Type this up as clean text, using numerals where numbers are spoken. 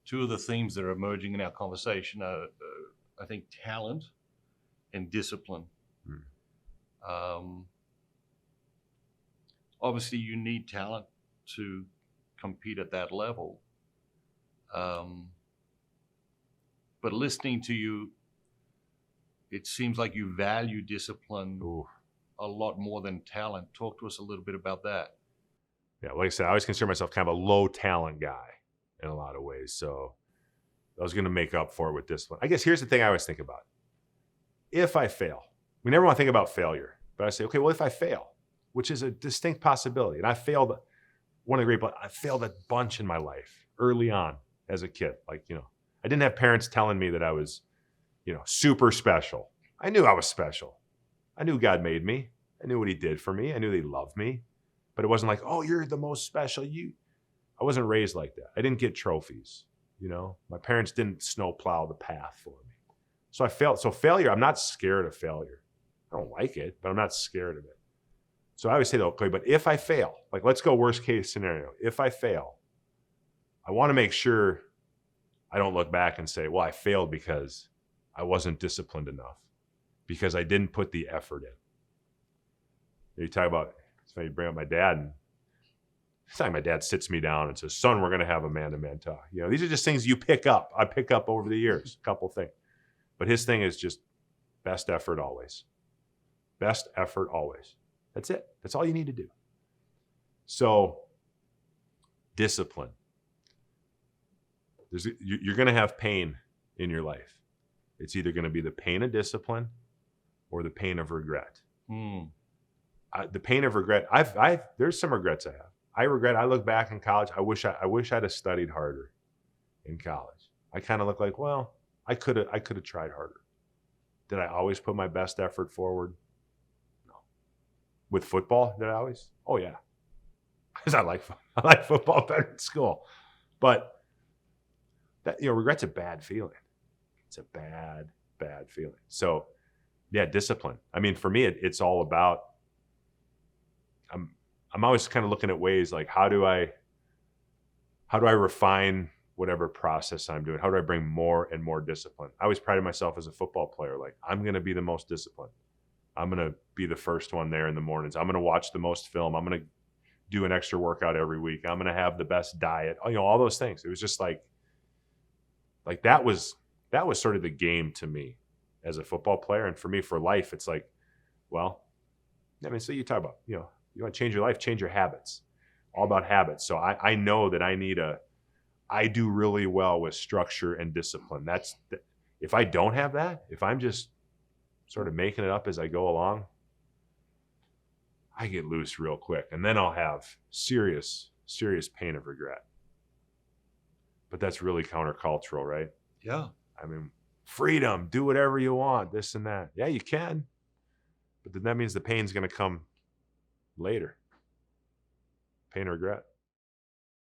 two of the themes that are emerging in our conversation are, I think, talent and discipline. Obviously, you need talent to compete at that level. But listening to you, it seems like you value discipline a lot more than talent. Talk to us a little bit about that. Yeah, like I said, I always consider myself kind of a low talent guy in a lot of ways. So I was going to make up for it with discipline. I guess here's the thing I always think about. If I fail, we never want to think about failure, but I say, okay, well, if I fail, which is a distinct possibility, and I failed I failed a bunch in my life early on as a kid. Like, I didn't have parents telling me that I was, super special. I knew I was special. I knew God made me. I knew what he did for me. I knew he loved me. But it wasn't like, oh, you're the most special. I wasn't raised like that. I didn't get trophies. My parents didn't snowplow the path for me. So I failed. So failure, I'm not scared of failure. I don't like it, but I'm not scared of it. So I always say, okay, but if I fail, like let's go worst case scenario. If I fail, I want to make sure I don't look back and say, well, I failed because I wasn't disciplined enough, because I didn't put the effort in. You talk about, it's funny, you bring up my dad, and it's like my dad sits me down and says, son, we're going to have a man-to-man talk. These are just things you pick up. I pick up over the years, a couple things. But his thing is just best effort always. Best effort always. That's it. That's all you need to do. So discipline. You're going to have pain in your life. It's either going to be the pain of discipline or the pain of regret. The pain of regret, there's some regrets I have. I look back in college, I wish I'd have studied harder in college. I kind of look like, well, I could have tried harder. Did I always put my best effort forward? No. With football, did I always? Oh yeah. Because I like football better in school. But that, regret's a bad feeling. It's a bad feeling. So yeah, discipline. I mean, for me, it's all about, I'm always kind of looking at ways like, how do I refine whatever process I'm doing? How do I bring more and more discipline? I always prided myself as a football player. Like, I'm going to be the most disciplined. I'm going to be the first one there in the mornings. I'm going to watch the most film. I'm going to do an extra workout every week. I'm going to have the best diet. All those things. It was just like that was sort of the game to me as a football player. And for me, for life, it's like, well, I mean, so you talk about, you want to change your life, change your habits. All about habits. So I know that I do really well with structure and discipline. If I don't have that, if I'm just sort of making it up as I go along, I get loose real quick. And then I'll have serious pain of regret. But that's really countercultural, right? Yeah. I mean, freedom, do whatever you want, this and that. Yeah, you can. But then that means the pain's going to come later. Pain or regret.